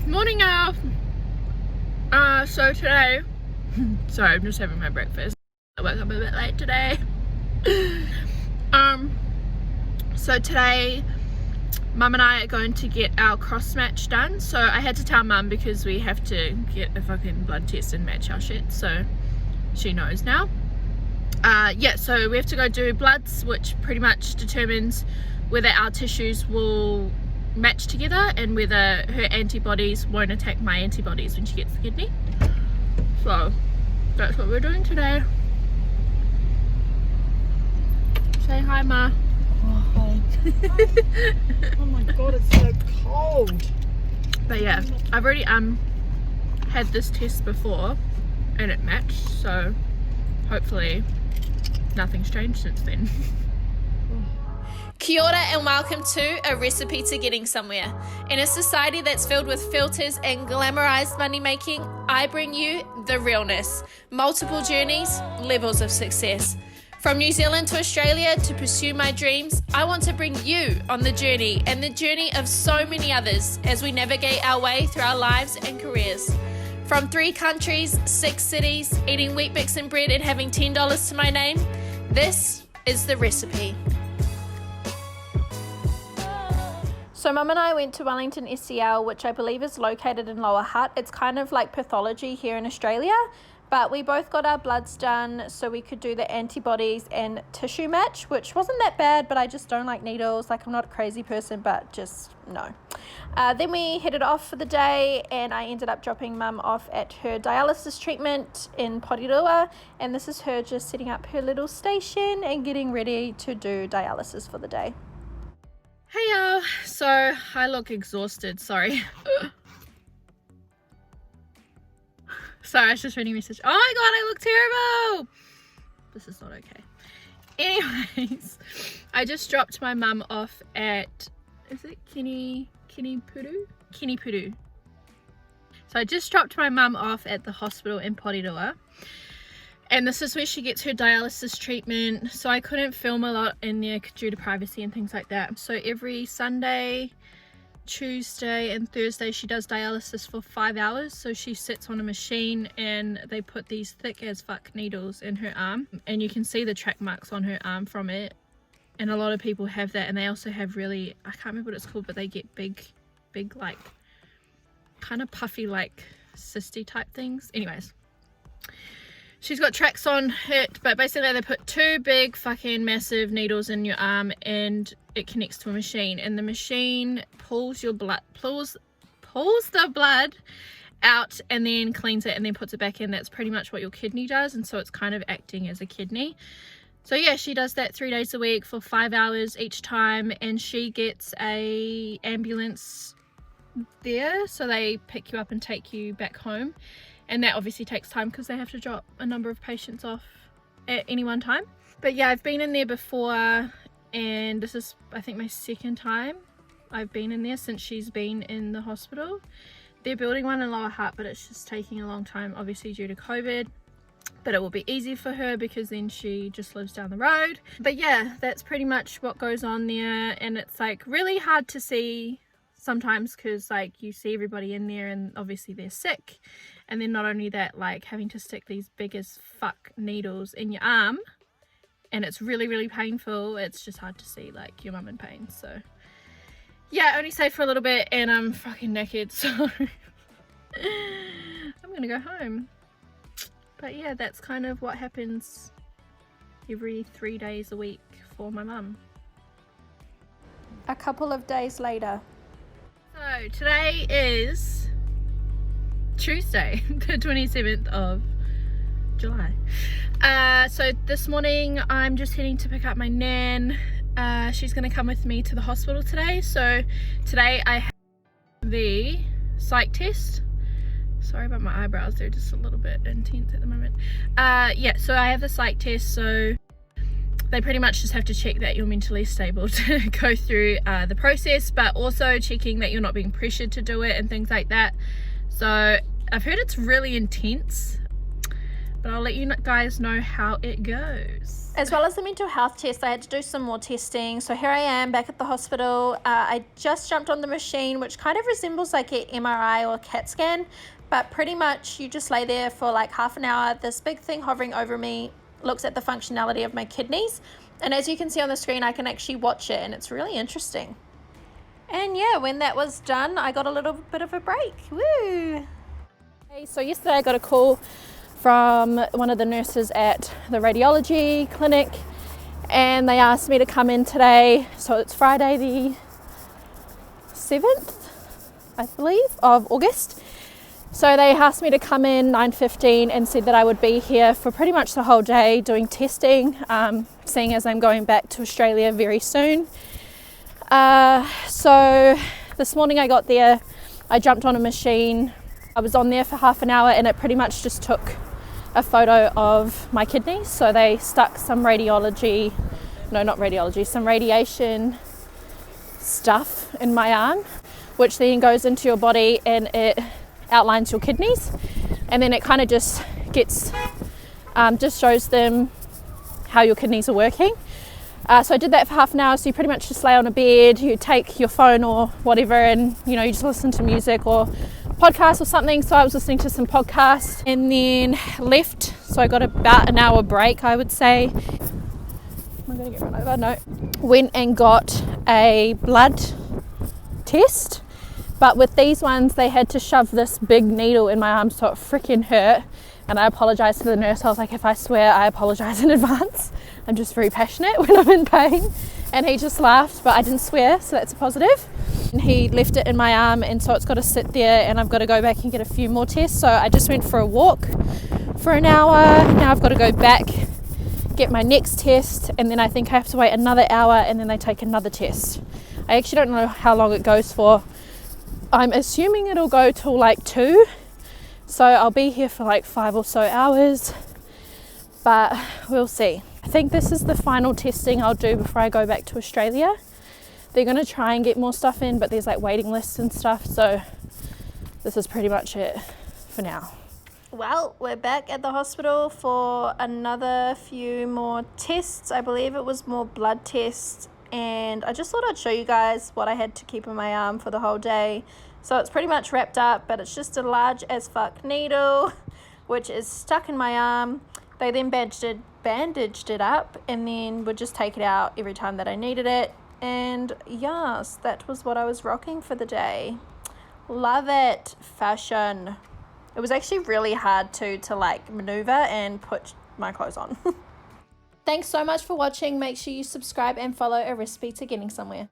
Morning, y'all. So today, sorry, I'm just having my breakfast. I woke up a bit late today. So today, Mum and I are going to get our cross match done. So I had to tell Mum because we have to get a fucking blood test and match our shit. So she knows now. Yeah, so we have to go do bloods, which pretty much determines whether our tissues will match together and whether her antibodies won't attack my antibodies when she gets the kidney. So that's what we're doing today. Say hi, Ma. Oh, hi. Oh my god, it's so cold. But yeah, I've already had this test before and it matched, so hopefully nothing's changed since then. Kia ora and welcome to A Recipe to Getting Somewhere. In a society that's filled with filters and glamorized money making, I bring you the realness, multiple journeys, levels of success. From New Zealand to Australia to pursue my dreams, I want to bring you on the journey and the journey of so many others as we navigate our way through our lives and careers. From 3 countries, 6 cities, eating Weet-Bix and bread and having $10 to my name, this is The Recipe. So Mum and I went to Wellington SCL, which I believe is located in Lower Hutt. It's kind of like pathology here in Australia, but we both got our bloods done so we could do the antibodies and tissue match, which wasn't that bad, but I just don't like needles. Like, I'm not a crazy person, but just no. Then we headed off for the day and I ended up dropping Mum off at her dialysis treatment in Porirua, and this is her just setting up her little station and getting ready to do dialysis for the day. Hey y'all, so I look exhausted, sorry. Sorry, I was just reading a message. Oh my god, I look terrible! This is not okay. Anyways, I just dropped my mum off at, is it Kinipuru? So I just dropped my mum off at the hospital in Porirua. And this is where she gets her dialysis treatment. So I couldn't film a lot in there due to privacy and things like that. So every Sunday, Tuesday and Thursday she does dialysis for 5 hours. So she sits on a machine and they put these thick as fuck needles in her arm. And you can see the track marks on her arm from it. And a lot of people have that. And they also have really, I can't remember what it's called, but they get big like, kind of puffy like cysty type things. Anyways. She's got tracks on it, but basically they put 2 big fucking massive needles in your arm and it connects to a machine, and the machine pulls your blood, pulls the blood out and then cleans it and then puts it back in. That's pretty much what your kidney does, and so it's kind of acting as a kidney. So yeah, she does that 3 days a week for 5 hours each time, and she gets a ambulance there, so they pick you up and take you back home. And that obviously takes time because they have to drop a number of patients off at any one time. But yeah, I've been in there before, and this is, I think, my 2nd time I've been in there since she's been in the hospital. They're building one in Lower Hutt, but it's just taking a long time, obviously due to COVID. But it will be easy for her because then she just lives down the road. But yeah, that's pretty much what goes on there. And it's like really hard to see sometimes because like you see everybody in there and obviously they're sick. And then not only that, like having to stick these big as fuck needles in your arm, and it's really, really painful. It's just hard to see like your mum in pain. So yeah, I only stayed for a little bit and I'm fucking naked, so I'm gonna go home. But yeah, that's kind of what happens every 3 days a week for my mum. A couple of days later. So today is Tuesday, the 27th of July. So this morning I'm just heading to pick up my nan. She's going to come with me to the hospital today. So today I have the psych test. Sorry about my eyebrows, they're just a little bit intense at the moment. Yeah, so I have the psych test, so they pretty much just have to check that you're mentally stable to go through the process, but also checking that you're not being pressured to do it and things like that. So I've heard it's really intense, But I'll let you guys know how it goes. As well as the mental health test, I had to do some more testing. So here I am back at the hospital. I just jumped on the machine, which kind of resembles like an MRI or CAT scan, but pretty much you just lay there for like half an hour. This big thing hovering over me looks at the functionality of my kidneys. And as you can see on the screen, I can actually watch it, and it's really interesting. And yeah, when that was done, I got a little bit of a break. Woo! Okay, so yesterday I got a call from one of the nurses at the radiology clinic, and they asked me to come in today. So it's Friday the 7th, I believe, of August. So they asked me to come in 9:15 and said that I would be here for pretty much the whole day doing testing, seeing as I'm going back to Australia very soon. So this morning I got there, I jumped on a machine, I was on there for half an hour, and it pretty much just took a photo of my kidneys. So they stuck some some radiation stuff in my arm, which then goes into your body and it outlines your kidneys, and then it kind of just gets just shows them how your kidneys are working. So I did that for half an hour. So you pretty much just lay on a bed, you take your phone or whatever, and you just listen to music or podcast or something. So I was listening to some podcasts and then left. So I got about an hour break, I would say. Am I going to get run over? No. Went and got a blood test. But with these ones, they had to shove this big needle in my arm, so it freaking hurt. And I apologized to the nurse. I was like, if I swear, I apologize in advance. I'm just very passionate when I'm in pain. And he just laughed, but I didn't swear, so that's a positive. And he left it in my arm, and so it's got to sit there, and I've got to go back and get a few more tests. So I just went for a walk for an hour. Now I've got to go back, get my next test, and then I think I have to wait another hour, and then they take another test. I actually don't know how long it goes for. I'm assuming it'll go till like 2, so I'll be here for like 5 or so hours, but we'll see. I think this is the final testing I'll do before I go back to Australia. They're going to try and get more stuff in, but there's like waiting lists and stuff, so this is pretty much it for now. Well, we're back at the hospital for another few more tests. I believe it was more blood tests. And I just thought I'd show you guys what I had to keep in my arm for the whole day. So it's pretty much wrapped up, but it's just a large as fuck needle, which is stuck in my arm. They then bandaged it up, and then would just take it out every time that I needed it. And yes, that was what I was rocking for the day. Love it. Fashion. It was actually really hard to like maneuver and put my clothes on. Thanks so much for watching. Make sure you subscribe and follow A Recipe to Getting Somewhere.